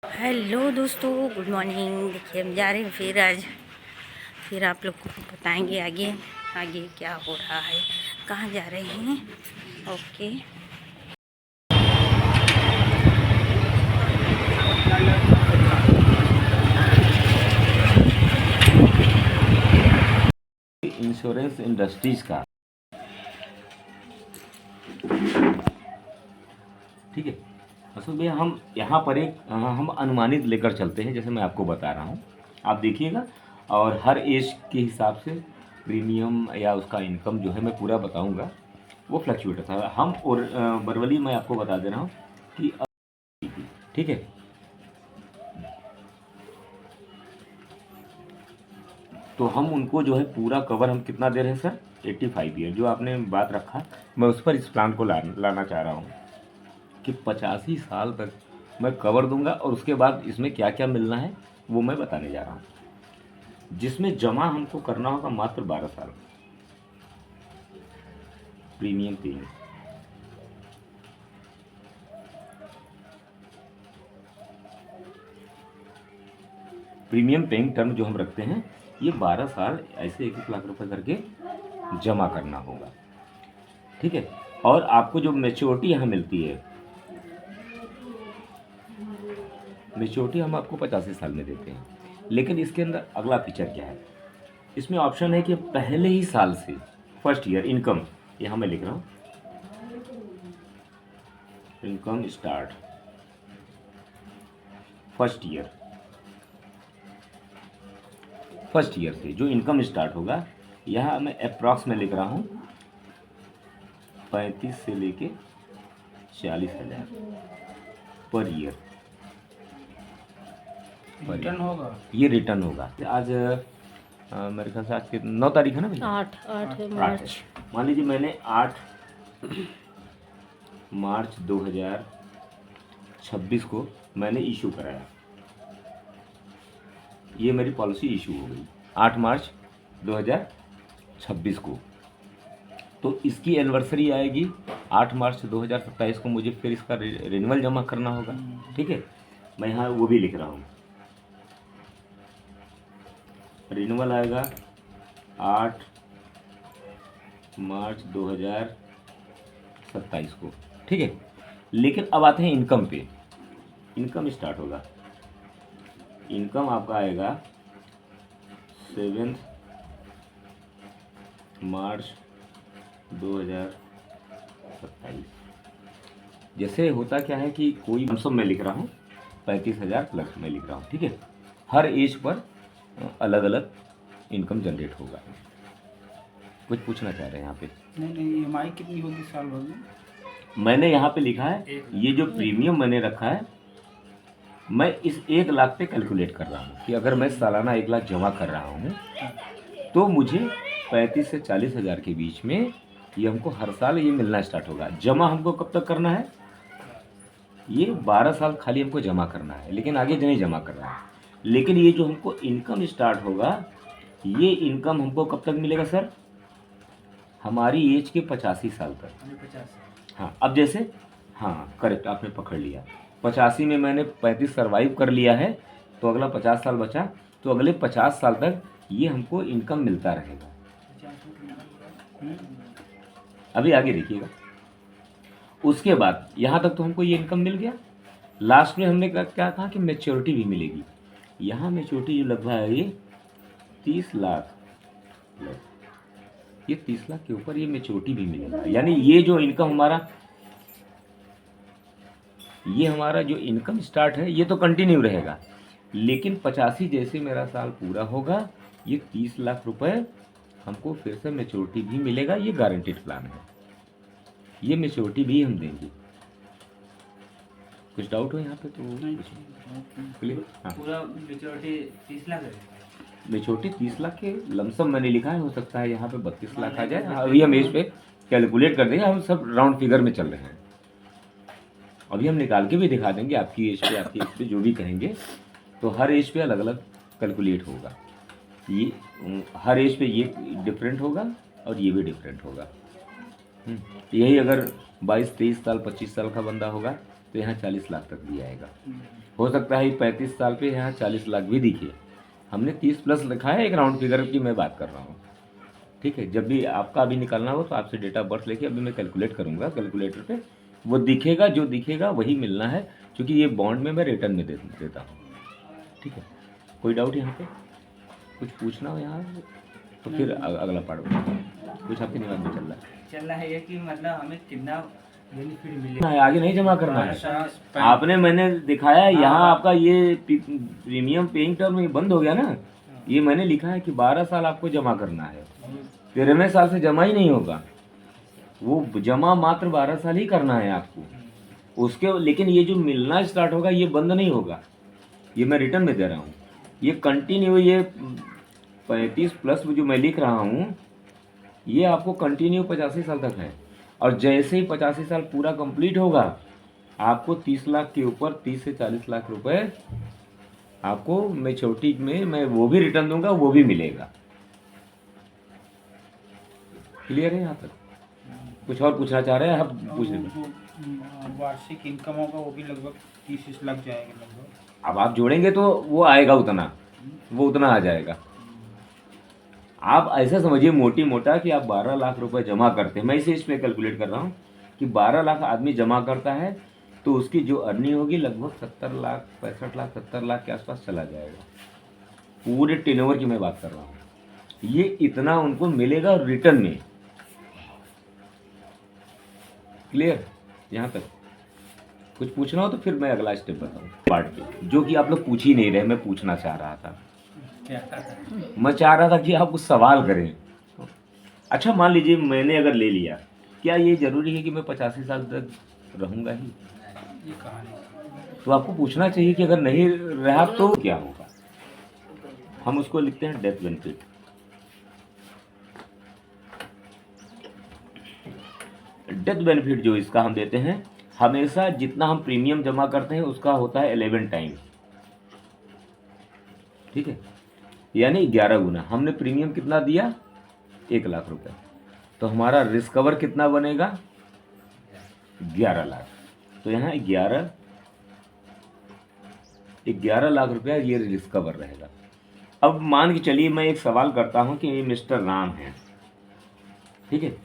Hello दोस्तों, good morning. देखिए हम जा रहे हैं फिर आप लोग को बताएंगे आगे आगे क्या हो रहा है, कहाँ जा रहे हैं। ओके। इंश्योरेंस इंडस्ट्रीज का, ठीक है। असल में हम यहाँ पर हम अनुमानित लेकर चलते हैं, जैसे मैं आपको बता रहा हूँ, आप देखिएगा। और हर एज के हिसाब से प्रीमियम या उसका इनकम जो है मैं पूरा बताऊँगा, वो फ्लक्चुएट होता है। हम और बरवली मैं आपको बता दे रहा हूँ कि ठीक है। तो हम उनको जो है पूरा कवर हम कितना दे रहे हैं सर, 85 ईयर जो आपने बात रखा, मैं उस पर इस प्लान को लाना चाह रहा हूँ कि 85 साल तक मैं कवर दूंगा, और उसके बाद इसमें क्या क्या मिलना है वो मैं बताने जा रहा हूँ, जिसमें जमा हमको करना होगा मात्र 12 साल premium paying. Premium paying term जो हम रखते हैं, ये 12 साल ऐसे 1-1 लाख रुपए करके जमा करना होगा, ठीक है। और आपको जो मेच्योरिटी यहाँ मिलती है, मेच्योरिटी हम आपको 85 साल में देते हैं। लेकिन इसके अंदर अगला फीचर क्या है, इसमें ऑप्शन है कि पहले ही साल से फर्स्ट ईयर इनकम, यहाँ मैं लिख रहा हूँ इनकम स्टार्ट फर्स्ट ईयर से जो इनकम स्टार्ट होगा, यहाँ मैं अप्रॉक्स में लिख रहा हूँ 35 से लेके 40,000 पर ईयर। रिटर्न होगा, ये रिटर्न होगा। आज मेरे ख्याल से आज की 9 तारीख है ना भैया, 8 8 मार्च। मान लीजिए मैंने 8 मार्च 2026 को मैंने इशू कराया, ये मेरी पॉलिसी इशू हो गई 8 मार्च 2026 को। तो इसकी एनिवर्सरी आएगी 8 मार्च 2027 को, मुझे फिर इसका रिन्यूअल जमा करना होगा, ठीक है। मैं यहाँ वो भी लिख रहा हूँ, रिन्यूअल आएगा 8 मार्च 2027 को, ठीक है। लेकिन अब आते हैं इनकम पे। इनकम स्टार्ट होगा, इनकम आपका आएगा 7 मार्च 2027। जैसे होता क्या है कि कोई सब मैं लिख रहा हूँ 35,000 प्लस मैं लिख रहा हूँ, ठीक है। हर एज पर अलग अलग इनकम जनरेट होगा। कुछ पूछना चाह रहे हैं यहाँ पे? नहीं EMI कितनी होगी साल भर में? मैंने यहाँ पे लिखा है, ये जो प्रीमियम मैंने रखा है, मैं इस 1 लाख पे कैलकुलेट कर रहा हूँ कि अगर मैं सालाना 1 लाख जमा कर रहा हूँ तो मुझे 35 से 40,000 के बीच में ये हमको हर साल ये मिलना स्टार्ट होगा। जमा हमको कब तक करना है, ये 12 साल खाली हमको जमा करना है, लेकिन आगे नहीं जमा करना है। लेकिन ये जो हमको इनकम स्टार्ट होगा, ये इनकम हमको कब तक मिलेगा सर, हमारी एज के 85 साल तक। 50। हाँ, अब जैसे, हाँ करेक्ट आपने पकड़ लिया, 85 में मैंने 35 सर्वाइव कर लिया है, तो अगला 50 साल बचा, तो अगले 50 साल तक ये हमको इनकम मिलता रहेगा। अभी आगे देखिएगा, उसके बाद यहाँ तक तो हमको ये इनकम मिल गया। लास्ट में हमने क्या कहा कि मेच्योरिटी भी मिलेगी। यहाँ मेच्योरिटी जो लगभग है ये 30 लाख, ये 30 लाख के ऊपर ये मेच्योरिटी भी मिलेगा। यानी ये जो इनकम हमारा, ये हमारा जो इनकम स्टार्ट है ये तो कंटिन्यू रहेगा, लेकिन 85 जैसे मेरा साल पूरा होगा, ये 30 लाख रुपए हमको फिर से मेच्योरिटी भी मिलेगा। ये गारंटेड प्लान है, ये मेच्योरिटी भी हम देंगे। कुछ डाउट हो यहाँ पे तो क्लियर? हाँ, पूरा मेच्योरिटी 30 लाख है। मेच्योरिटी 30 लाख के लमसम मैंने लिखा है, हो सकता है यहाँ पे 32 लाख आ जाए। अभी हम एज पे कैलकुलेट कर देंगे, हम सब राउंड फिगर में चल रहे हैं। अभी हम निकाल के भी दिखा देंगे, आपकी एज पे जो भी कहेंगे, तो हर एज पे अलग अलग कैलकुलेट होगा। ये हर एज पे ये डिफरेंट होगा और ये भी डिफरेंट होगा। यही अगर 22, 23 साल, 25 साल का बंदा होगा तो यहाँ 40 लाख तक भी आएगा। हो सकता है 35 साल पे यहाँ 40 लाख भी दिखे। हमने 30 प्लस लिखा है, एक राउंड फिगर की मैं बात कर रहा हूँ, ठीक है। जब भी आपका अभी निकालना हो तो आपसे डेट ऑफ बर्थ लेके अभी मैं कैलकुलेट करूँगा कैलकुलेटर पे, वो दिखेगा, जो दिखेगा वही मिलना है, क्योंकि ये बॉन्ड में मैं रिटर्न में देता हूँ, ठीक है। कोई डाउट यहाँ पे, कुछ पूछना हो यहाँ तो फिर अगला पार्ट कुछ आपके दिमाग में चल रहा है ये कि मतलब हमें कितना बेनिफिट मिलेगा, आगे नहीं जमा करना है आपने। मैंने दिखाया है यहाँ आपका ये प्रीमियम पेइंग टर्म ये बंद हो गया ना, ये मैंने लिखा है कि 12 साल आपको जमा करना है, 13वें साल से जमा ही नहीं होगा, वो जमा मात्र 12 साल ही करना है आपको उसके। लेकिन ये जो मिलना स्टार्ट होगा ये बंद नहीं होगा, ये मैं रिटर्न में दे रहा हूँ, ये कंटिन्यू, ये 35 प्लस जो मैं लिख रहा हूँ ये आपको कंटिन्यू 85 साल तक है। और जैसे ही 85 साल पूरा कंप्लीट होगा आपको 30 लाख के ऊपर 30 से 40 लाख रुपए आपको मैच्योरिटी में मैं वो भी रिटर्न दूंगा, वो भी मिलेगा। क्लियर है यहाँ तक? कुछ और पूछना चाह रहे हैं आप? पूछ रहे वार्षिक इनकम होगा वो भी लगभग 30 लाख जाएगा लगभग। अब आप जोड़ेंगे तो वो आएगा उतना, वो उतना आ जाएगा। आप ऐसा समझिए मोटी मोटा कि आप 12 लाख रुपए जमा करते हैं, मैं इसे इसमें कैलकुलेट कर रहा हूँ कि 12 लाख आदमी जमा करता है तो उसकी जो अर्निंग होगी लगभग 70 लाख 65 लाख 70 लाख के आसपास चला जाएगा। पूरे टर्नओवर की मैं बात कर रहा हूँ, ये इतना उनको मिलेगा रिटर्न में। क्लियर यहाँ तक? कुछ पूछना हो तो फिर मैं अगला स्टेप बताऊँ पार्ट पे, जो कि आप लोग पूछ ही नहीं रहे, मैं पूछना चाह रहा था। मैं चाह रहा था कि आप कुछ सवाल करें। अच्छा मान लीजिए मैंने अगर ले लिया, क्या ये जरूरी है कि मैं 85 साल तक रहूँगा ही? ये कहानी तो आपको पूछना चाहिए कि अगर नहीं रहा तो क्या होगा। हम उसको लिखते हैं डेथ बेनिफिट। डेथ बेनिफिट जो इसका हम देते हैं, हमेशा जितना हम प्रीमियम जमा करते हैं उसका होता है 11 टाइम, ठीक है, यानी 11 गुना। हमने प्रीमियम कितना दिया? 1 लाख रुपए, तो हमारा रिस्क कवर कितना बनेगा? 11 लाख। तो यहाँ 11 लाख रुपया ये रिस्क कवर रहेगा। अब मान के चलिए मैं एक सवाल करता हूँ कि ये मिस्टर राम है, ठीक है,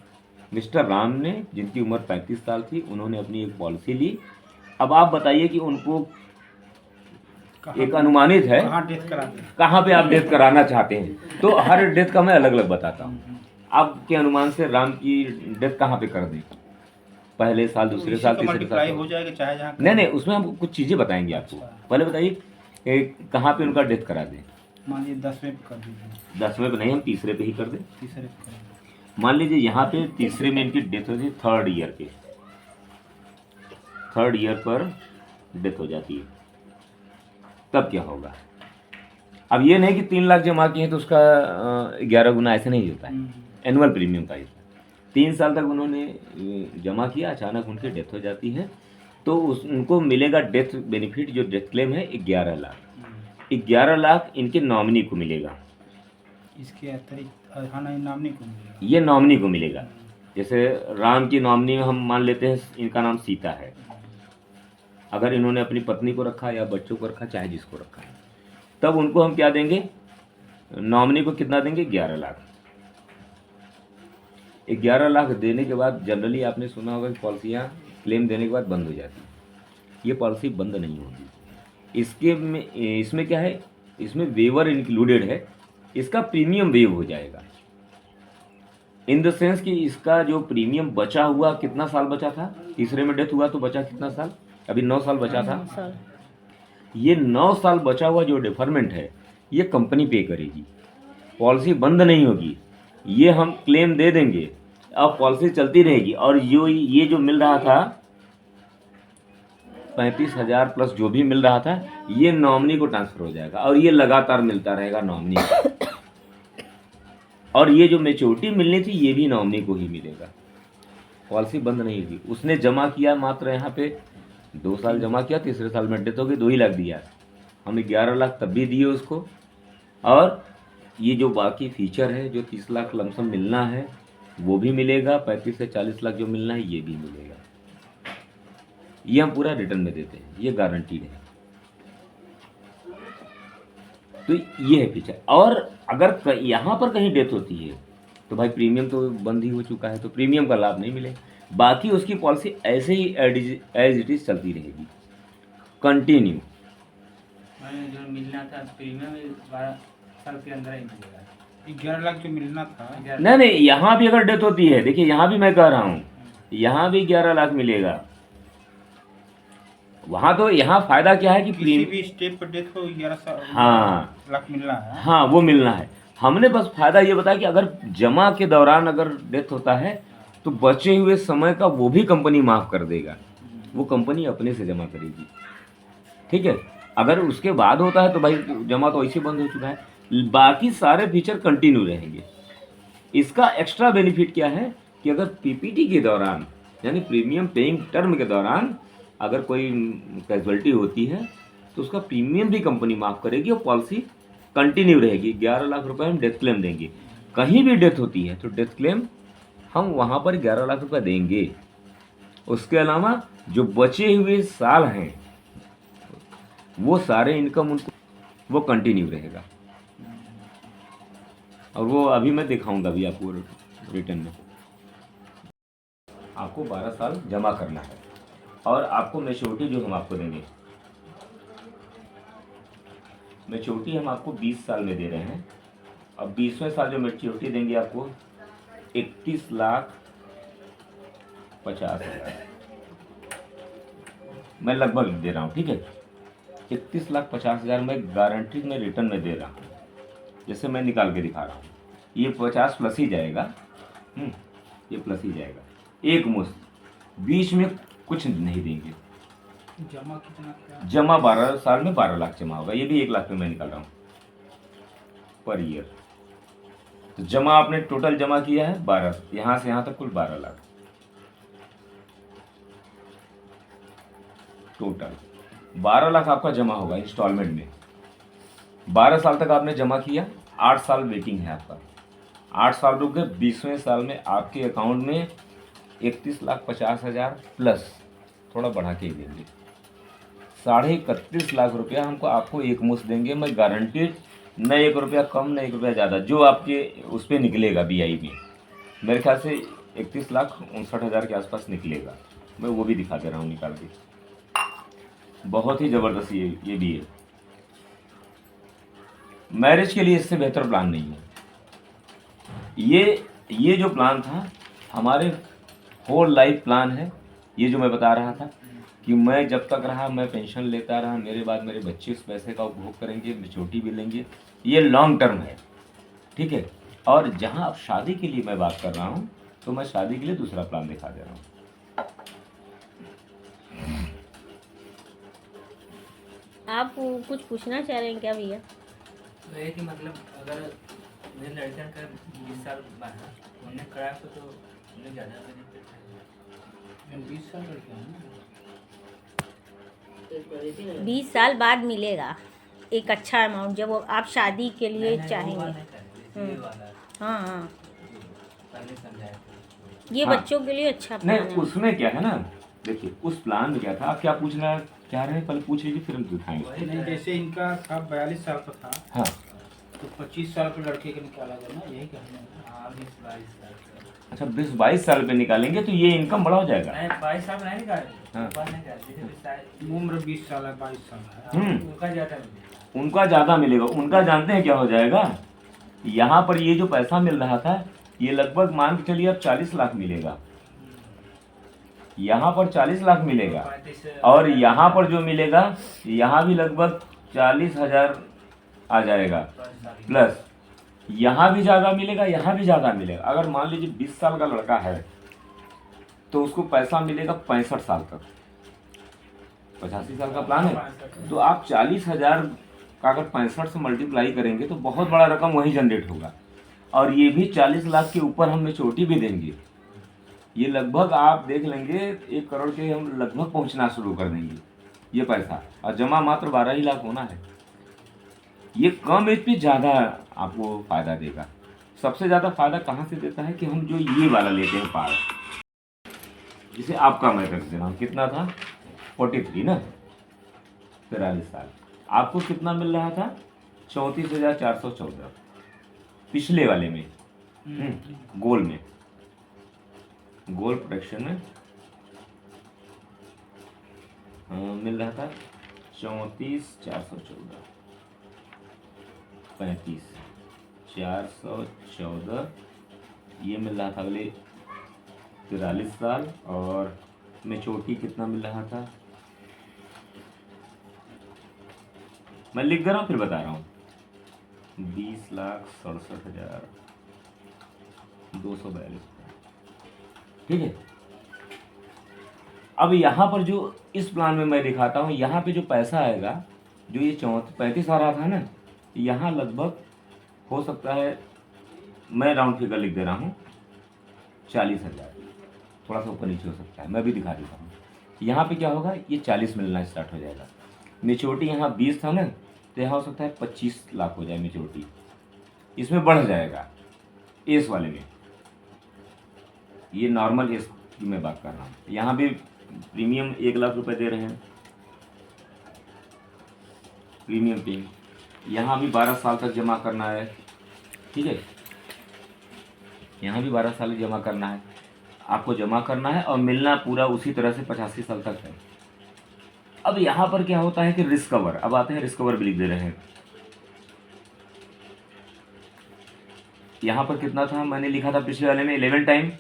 मिस्टर राम ने, जिनकी उम्र 35 साल थी, उन्होंने अपनी एक पॉलिसी ली। अब आप बताइए कि उनको एक अनुमानित है कहाँ पे आप डेथ कराना चाहते हैं, तो हर डेथ का मैं अलग अलग बताता हूँ। आपके अनुमान से राम की डेथ कहाँ पे कर दें? पहले साल, दूसरे साल, तीसरे साल हो जाएगा चाहे जहाँ। नहीं, उसमें हम कुछ चीज़ें बताएंगे आपको। पहले बताइए कहाँ पे उनका डेथ करा दें? मान लीजिए 10वें पे कर दीजिए। 10वें पे नहीं, हम तीसरे पे ही कर दें। तीसरे पे कर दीजिए। मान लीजिए यहाँ पे तीसरे में इनकी डेथ होती है, 3rd ईयर पे, 3rd ईयर पर डेथ हो जाती है, तब क्या होगा? अब ये नहीं कि 3 लाख जमा किए तो उसका 11 गुना, ऐसे नहीं होता है। एनुअल प्रीमियम का हिस्सा 3 साल तक उन्होंने जमा किया, अचानक उनकी डेथ हो जाती है तो उनको मिलेगा डेथ बेनिफिट, जो डेथ क्लेम है 11 लाख। 11 लाख इनके नॉमिनी को मिलेगा। इसके अतिरिक्त नॉमिनी को मिलेगा, ये नॉमिनी को मिलेगा। जैसे राम की नॉमिनी में हम मान लेते हैं इनका नाम सीता है, अगर इन्होंने अपनी पत्नी को रखा या बच्चों को रखा, चाहे जिसको रखा है, तब उनको हम क्या देंगे? नॉमिनी को कितना देंगे? 11 लाख। 11 लाख देने के बाद जनरली आपने सुना होगा कि पॉलिसियाँ क्लेम देने के बाद बंद हो जाती है। ये पॉलिसी बंद नहीं होगी। इसमें क्या है? इसमें वेवर इंक्लूडेड है, इसका प्रीमियम वेव हो जाएगा। इन द सेंस कि इसका जो प्रीमियम बचा हुआ, कितना साल बचा था? तीसरे में डेथ हुआ तो बचा कितना साल? अभी 9 साल बचा था। ये 9 साल बचा हुआ जो डिफरमेंट है ये कंपनी पे करेगी, पॉलिसी बंद नहीं होगी। ये हम क्लेम दे देंगे, अब पॉलिसी चलती रहेगी। और ये जो मिल रहा था 35,000 प्लस जो भी मिल रहा था, ये नॉमिनी को ट्रांसफर हो जाएगा और ये लगातार मिलता रहेगा नॉमिनी को। और ये जो मैच्योरिटी मिलनी थी ये भी नॉमिनी को ही मिलेगा, पॉलिसी बंद नहीं होगी। उसने जमा किया मात्र यहाँ पे 2 साल जमा किया, तीसरे साल में डेथ हो गई, 2 ही लाख दिया। हमने 11 लाख तब भी दिए उसको, और ये जो बाकी फीचर है जो 30 लाख लमसम मिलना है वो भी मिलेगा, 35 से 40 लाख जो मिलना है ये भी मिलेगा। ये हम पूरा रिटर्न में देते हैं, ये गारंटीड है। तो ये है फीचर। और अगर यहाँ पर कहीं डेथ होती है तो भाई प्रीमियम तो बंद ही हो चुका है, तो प्रीमियम का लाभ नहीं मिलेगा। बाकी उसकी पॉलिसी ऐसे ही एज इट इज चलती रहेगी, कंटिन्यू। मैंने जो मिलना था प्रीमियम 12 साल के अंदर ही मिलेगा। 11 लाख जो मिलना था। नहीं नहीं, यहाँ भी अगर डेथ होती है, देखिए यहाँ भी मैं कह रहा हूँ, यहाँ भी 11 लाख मिलेगा। वहाँ तो यहाँ फायदा क्या है कि किसी भी स्टेप पर डेथ हो 11 हाँ लाख मिलना है। हाँ, वो मिलना है। हमने बस फायदा ये बताया कि अगर जमा के दौरान अगर डेथ होता है तो बचे हुए समय का वो भी कंपनी माफ कर देगा, वो कंपनी अपने से जमा करेगी, ठीक है। अगर उसके बाद होता है तो भाई जमा तो ऐसे बंद हो चुका है, बाकी सारे फीचर कंटिन्यू रहेंगे। इसका एक्स्ट्रा बेनिफिट क्या है कि अगर पीपीटी के दौरान यानी प्रीमियम पेइंग टर्म के दौरान अगर कोई कैजुअलिटी होती है तो उसका प्रीमियम भी कंपनी माफ करेगी और पॉलिसी कंटिन्यू रहेगी। 11 लाख रुपए हम डेथ क्लेम देंगे। कहीं भी डेथ होती है तो डेथ क्लेम हम वहाँ पर 11 लाख रुपए देंगे। उसके अलावा जो बचे हुए साल हैं वो सारे इनकम उनको वो कंटिन्यू रहेगा। और वो अभी मैं दिखाऊंगा अभी आपको रिटर्न में। आपको 12 साल जमा करना है और आपको मैच्योरिटी जो हम आपको देंगे, मैच्योरिटी हम आपको 20 साल में दे रहे हैं। अब 20वें साल जो मैच्योरिटी देंगे आपको 31,50,000 मैं लगभग दे रहा हूँ, ठीक है। 31,50,000 मैं गारंटी में रिटर्न में दे रहा हूँ। जैसे मैं निकाल के दिखा रहा हूँ, ये 50 प्लस ही जाएगा, ये प्लस ही जाएगा, एक मुश्त, बीच में कुछ नहीं देंगे। जमा कितना क्या? जमा 12 साल में 12 लाख जमा होगा, ये भी 1 लाख में मैं निकाल रहा हूँ पर ईयर। तो जमा आपने टोटल जमा किया है 12, यहाँ से यहाँ तक कुल 12 लाख टोटल। 12 लाख आपका जमा होगा इंस्टॉलमेंट में। 12 साल तक आपने जमा किया, 8 साल वेटिंग है आपका। 8 साल रुक गए, 20वें साल में आपके अकाउंट में 31,50,000 प्लस थोड़ा बढ़ा के ही देंगे, 31.5 लाख रुपया हमको आपको एक मुश्त देंगे। मैं गारंटीड, न 1 रुपया कम न 1 रुपया ज़्यादा, जो आपके उस पर निकलेगा BI में मेरे ख्याल से 31,59,000 के आसपास निकलेगा। मैं वो भी दिखा दे रहा हूँ निकाल के, बहुत ही ज़बरदस्त ये भी है। मैरिज के लिए इससे बेहतर प्लान नहीं है। ये जो प्लान था हमारे होल लाइफ प्लान है। ये जो मैं बता रहा था कि मैं जब तक रहा मैं पेंशन लेता रहा, मेरे बाद मेरे बच्चे उस पैसे का उपभोग करेंगे, मैच्योरिटी भी लेंगे, ये लॉन्ग टर्म है, ठीक है। और जहां अब शादी के लिए मैं बात कर रहा हूं तो मैं शादी के लिए दूसरा प्लान दिखा दे रहा हूं। आप कुछ पूछना चाह रहे हैं क्या भैया? तो ये कि मतलब अगर मेरे लड़का का 20 साल बाद उन्हें कराया तो उन्हें ज़्यादा बेनिफिट है। 20 साल लड़का है ना। 20 साल बाद मिलेगा एक अच्छा अमाउंट जब वो आप शादी के लिए चाहेंगे। हाँ हाँ, पहले समझाया ये हाँ। बच्चों के लिए अच्छा नहीं, प्लान है। उसमें क्या है ना, देखिए उस प्लान में क्या था, आप क्या पूछना चाह रहे हैं पहले पूछ लीजिए फिर हम दिखाएंगे। नहीं, जैसे इनका था 42 साल का था, हाँ, तो 25 साल के लड़के का निकाला गया ना, यही कहना है। हाँ 20-22 साल का। अच्छा 20-22 साल पे निकालेंगे तो ये इनकम बड़ा हो जाएगा। नहीं 22 साल में नहीं निकाले, हाँ। बाद नहीं निकाले, जैसे 20 साल उम्र 20 साल है, 22 साल है। उनका ज़्यादा मिलेगा। उनका ज़्यादा मिलेगा। उनका जानते हैं क्या हो जाएगा, यहाँ पर ये जो पैसा मिल रहा था ये लगभग मान के चलिए अब 40 लाख मिलेगा, यहाँ पर 40 लाख मिलेगा, 35 और यहाँ पर जो मिलेगा यहाँ भी लगभग 40,000 आ जाएगा प्लस, यहाँ भी ज़्यादा मिलेगा, यहाँ भी ज़्यादा मिलेगा। अगर मान लीजिए 20 साल का लड़का है तो उसको पैसा मिलेगा 65 साल तक। 85 साल का प्लान है तो आप 40,000 का अगर 65 से मल्टीप्लाई करेंगे तो बहुत बड़ा रकम वहीं जनरेट होगा। और ये भी 40 लाख के ऊपर हम मैच्योरिटी भी देंगे। ये लगभग आप देख लेंगे 1 करोड़ के हम लगभग पहुंचना शुरू कर देंगे ये पैसा, और जमा मात्र 12 ही लाख होना है। ये कम एज पे ज़्यादा आपको फ़ायदा देगा। सबसे ज़्यादा फ़ायदा कहाँ से देता है कि हम जो ये वाला लेते हैं पार, जिसे आपका मैं कर दे रहा हूँ, कितना था 43 ना, 43 साल। आपको कितना मिल रहा था? 34,414 पिछले वाले में, गोल में, गोल प्रोटेक्शन में मिल रहा था 34,414, 35,414 ये मिल रहा था अगले 43 साल। और मेच्योरिटी कितना मिल रहा था, मैं लिख दे रहा हूँ फिर बता रहा हूँ, 20,67,242। ठीक है। अब यहाँ पर जो इस प्लान में मैं दिखाता हूँ, यहाँ पे जो पैसा आएगा, जो ये 35 आ रहा था ना, यहाँ लगभग हो सकता है, मैं राउंड फिगर लिख दे रहा हूँ, 40,000, थोड़ा सा ऊपर नीचे हो सकता है, मैं भी दिखा देता हूँ। यहाँ पे क्या होगा, ये 40 मिलना स्टार्ट हो जाएगा। मेच्योरिटी यहाँ 20 था ना, तो यहाँ हो सकता है 25 लाख हो जाए मेच्योरिटी, इसमें बढ़ जाएगा एस वाले में। ये नॉर्मल एस की मैं बात कर रहा हूँ। यहाँ भी प्रीमियम 1 लाख रुपए दे रहे हैं, प्रीमियम पे। यहाँ भी 12 साल तक जमा करना है। ठीक है, यहाँ भी 12 साल जमा करना है, आपको जमा करना है और मिलना पूरा उसी तरह से 85 साल तक है। अब यहाँ पर क्या होता है कि रिस्क कवर, अब आते हैं रिस्क कवर भी लिख दे रहे हैं। यहाँ पर कितना था, मैंने लिखा था पिछले वाले में 11 टाइम,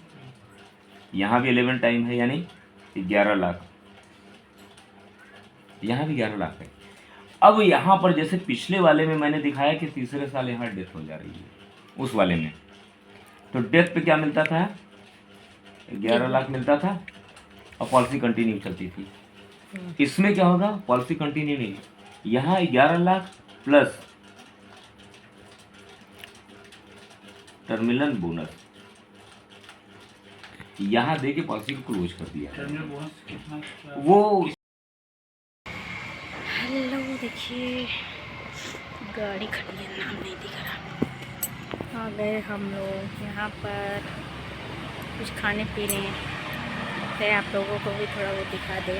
यहाँ भी 11 टाइम है, यानी 11 लाख, यहाँ भी 11 लाख है। अब यहाँ पर जैसे पिछले वाले में मैंने दिखाया कि तीसरे साल यहाँ डेथ हो जा रही है, उस वाले में तो डेथ पे क्या मिलता था, 11 लाख मिलता था और पॉलिसी कंटिन्यू चलती थी। इसमें क्या होगा, पॉलिसी कंटिन्यू नहीं, यहाँ 11 लाख प्लस टर्मिनल बोनस यहाँ दे के पॉलिसी को क्लोज कर दिया। टर्मिनल बोनस कितना? वो हेलो, देखिए गाड़ी खड़ी है, नाम नहीं दिख रहा। आ गए हम लोग यहाँ पर कुछ खाने पीने है, आप लोगों को भी थोड़ा वो दिखा दे।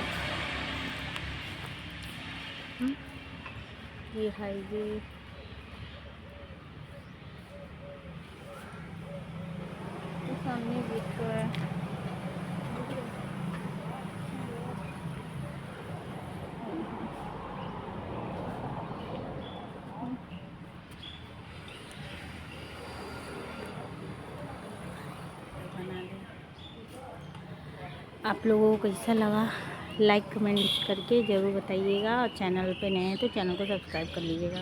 ये हाईवे तो सामने दिख रहा है। आप लोगों को कैसा लगा, लाइक कमेंट करके ज़रूर बताइएगा, और चैनल पे नए हैं तो चैनल को सब्सक्राइब कर लीजिएगा।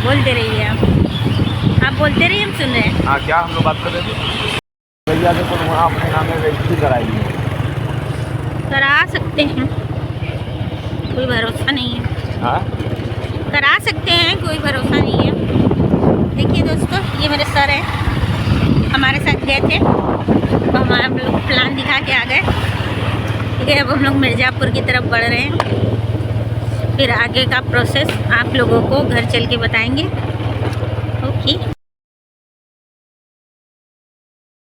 बोलते रहिए, आप बोलते रहिए, हम सुन रहे हैं। हाँ, क्या हम लोग बात कर रहे थे? भैया देखो वहाँ अपने नाम में रजिस्ट्री कराएगी, करा सकते हैं, कोई भरोसा नहीं है। हाँ करा सकते हैं, कोई भरोसा नहीं है। देखिए दोस्तों, ये मेरे सर हैं, हमारे साथ गए थे तो हम लोग प्लान दिखा के आ गए। ठीक है, अब हम लोग मिर्ज़ापुर की तरफ बढ़ रहे हैं, फिर आगे का प्रोसेस आप लोगों को घर चल के बताएंगे। ओके।